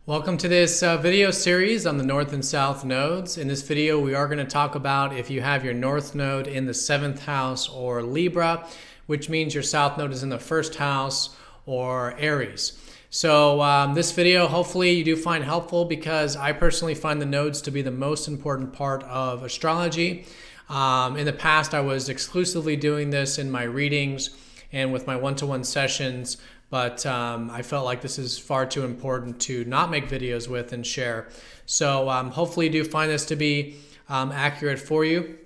Welcome to this video series on the North and South nodes. In this video, we are going to talk about if you have your North node in the 7th house or Libra, which means your South node is in the 1st house or Aries. So this video, hopefully you do find helpful because I personally find the nodes to be the most important part of astrology. In the past, I was exclusively doing this in my readings and with my one-to-one sessions. But I felt like this is far too important to not make videos with and share. So hopefully you do find this to be accurate for you.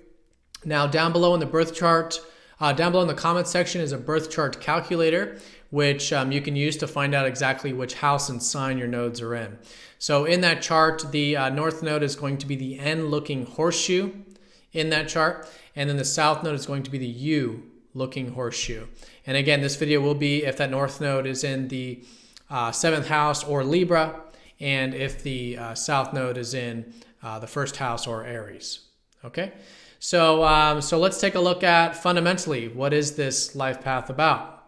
Now down below in the birth chart, down below in the comment section is a birth chart calculator, which you can use to find out exactly which house and sign your nodes are in. So in that chart, the North node is going to be the N-looking horseshoe in that chart. And then the South node is going to be the U-looking horseshoe. And again, this video will be if that North node is in the 7th house or Libra, and if the South node is in the 1st house or Aries. Okay, so let's take a look at fundamentally what is this life path about.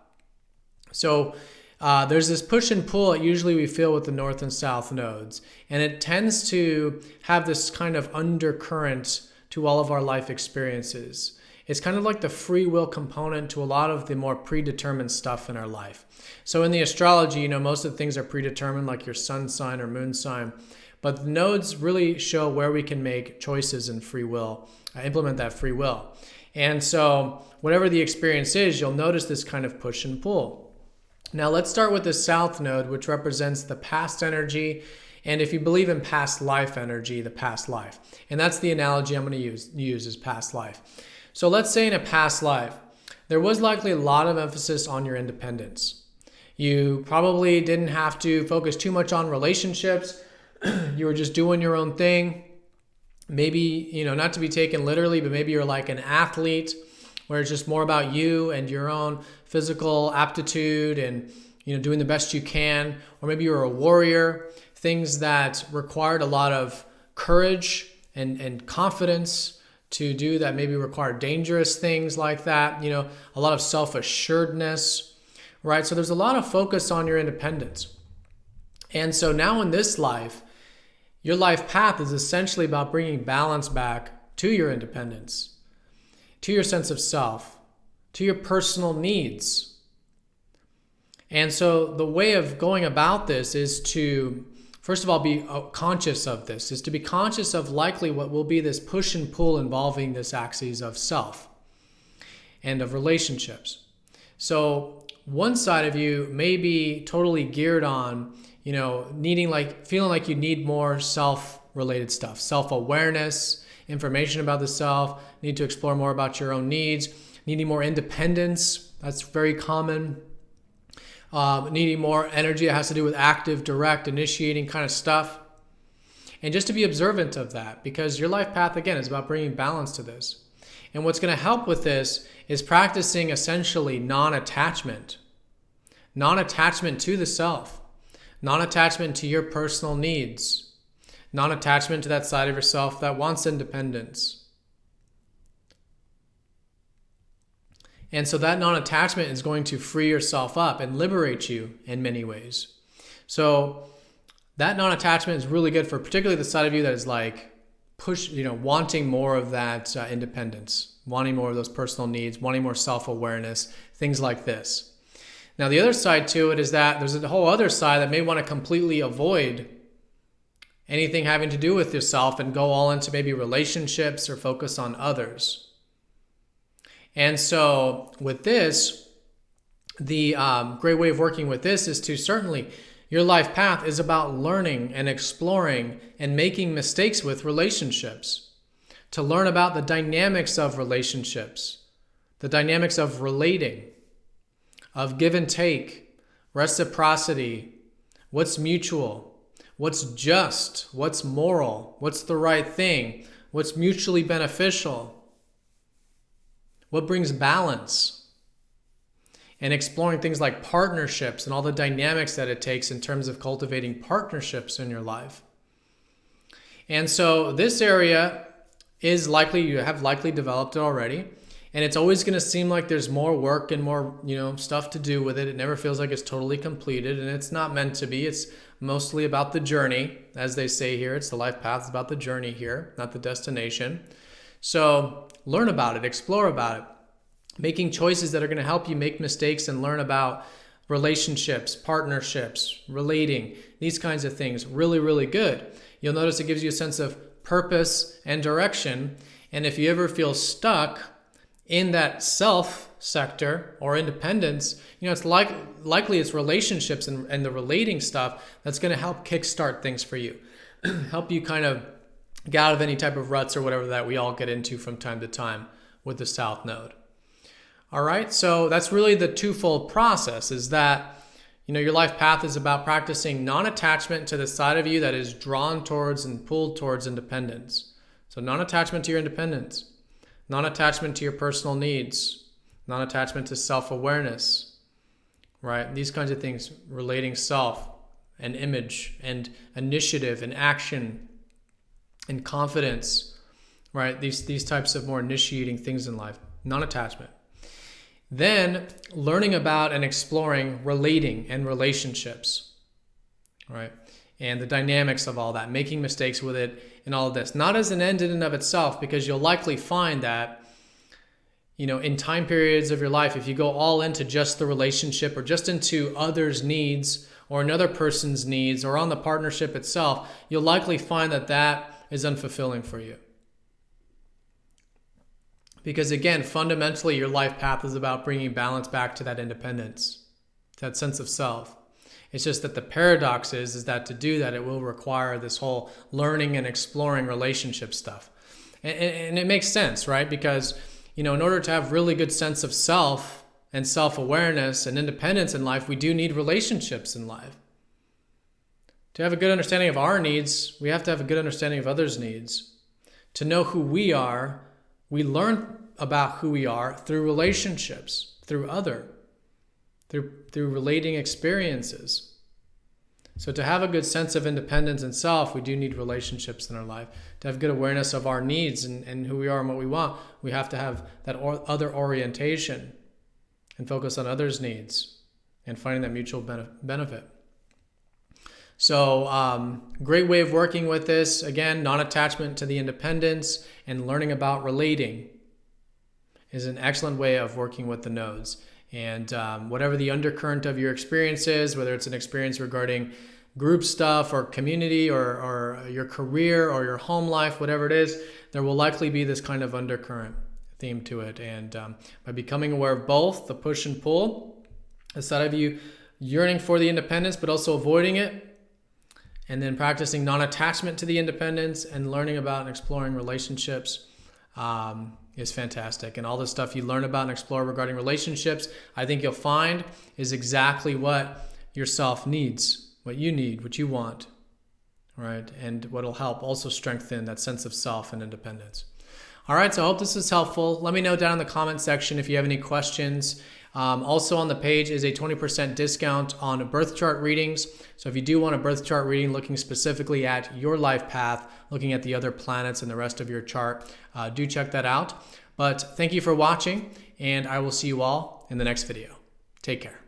So there's this push and pull that usually we feel with the North and South nodes, and it tends to have this kind of undercurrent to all of our life experiences. It's kind of like the free will component to a lot of the more predetermined stuff in our life. So in the astrology, most of the things are predetermined, like your sun sign or moon sign. But the nodes really show where we can make choices in free will, implement that free will. And so whatever the experience is, you'll notice this kind of push and pull. Now let's start with the South node, which represents the past energy. And if you believe in past life energy, the past life. And that's the analogy I'm going to use is past life. So let's say in a past life, there was likely a lot of emphasis on your independence. You probably didn't have to focus too much on relationships. You were just doing your own thing. Maybe, not to be taken literally, but maybe you're like an athlete where it's just more about you and your own physical aptitude and, doing the best you can. Or maybe you're a warrior, things that required a lot of courage and confidence to do that maybe require dangerous things like that, a lot of self-assuredness, right? So there's a lot of focus on your independence. And so now in this life, your life path is essentially about bringing balance back to your independence, to your sense of self, to your personal needs. And so the way of going about this is to first of all, be conscious of this, is to be conscious of likely what will be this push and pull involving this axis of self and of relationships. So one side of you may be totally geared on, feeling like you need more self-related stuff, self-awareness, information about the self, need to explore more about your own needs, needing more independence. That's very common. Needing more energy that has to do with active, direct, initiating kind of stuff. And just to be observant of that, because your life path, again, is about bringing balance to this. And what's going to help with this is practicing essentially non-attachment. Non-attachment to the self. Non-attachment to your personal needs. Non-attachment to that side of yourself that wants independence. And so that non-attachment is going to free yourself up and liberate you in many ways. So that non-attachment is really good for particularly the side of you that is like wanting more of that independence, wanting more of those personal needs, wanting more self-awareness, things like this. Now the other side to it is that there's a whole other side that may want to completely avoid anything having to do with yourself and go all into maybe relationships or focus on others. And so with this, the great way of working with this is to certainly, your life path is about learning and exploring and making mistakes with relationships. To learn about the dynamics of relationships, the dynamics of relating, of give and take, reciprocity, what's mutual, what's just, what's moral, what's the right thing, what's mutually beneficial. What brings balance? And exploring things like partnerships and all the dynamics that it takes in terms of cultivating partnerships in your life. And so this area is likely, you have likely developed it already. And it's always going to seem like there's more work and more, stuff to do with it. It never feels like it's totally completed, and it's not meant to be. It's mostly about the journey, as they say here. It's the life path. It's about the journey here, not the destination. So learn about it, explore about it, making choices that are going to help you make mistakes and learn about relationships, partnerships, relating, these kinds of things. Really, really good. You'll notice it gives you a sense of purpose and direction. And if you ever feel stuck in that self sector or independence, it's likely it's relationships and the relating stuff that's going to help kickstart things for you, help you kind of get out of any type of ruts or whatever that we all get into from time to time with the South Node. All right, so that's really the twofold process, is that your life path is about practicing non-attachment to the side of you that is drawn towards and pulled towards independence. So non-attachment to your independence, non-attachment to your personal needs, non-attachment to self-awareness, right? These kinds of things, relating self and image and initiative and action and confidence, right? These types of more initiating things in life, non-attachment. Then learning about and exploring relating and relationships, right? And the dynamics of all that, making mistakes with it and all of this. Not as an end in and of itself, because you'll likely find that, in time periods of your life, if you go all into just the relationship or just into others' needs or another person's needs or on the partnership itself, you'll likely find that that is unfulfilling for you. Because again, fundamentally, your life path is about bringing balance back to that independence, that sense of self. It's just that the paradox is that to do that, it will require this whole learning and exploring relationship stuff. And it makes sense, right? Because, in order to have really good sense of self and self-awareness and independence in life, we do need relationships in life. To have a good understanding of our needs, we have to have a good understanding of others' needs. To know who we are, we learn about who we are through relationships, through relating experiences. So to have a good sense of independence and self, we do need relationships in our life. To have good awareness of our needs and who we are and what we want, we have to have that other orientation and focus on others' needs and finding that mutual benefit. So great way of working with this. Again, non-attachment to the independence and learning about relating is an excellent way of working with the nodes. And whatever the undercurrent of your experience is, whether it's an experience regarding group stuff or community or your career or your home life, whatever it is, there will likely be this kind of undercurrent theme to it. And by becoming aware of both, the push and pull, the side of you yearning for the independence but also avoiding it, and then practicing non-attachment to the independence and learning about and exploring relationships is fantastic. And all the stuff you learn about and explore regarding relationships, I think you'll find is exactly what yourself needs, what you need, what you want, right? And what will help also strengthen that sense of self and independence. All right, so I hope this is helpful. Let me know down in the comment section if you have any questions. Also on the page is a 20% discount on birth chart readings. So if you do want a birth chart reading looking specifically at your life path, looking at the other planets and the rest of your chart, do check that out. But thank you for watching, and I will see you all in the next video. Take care.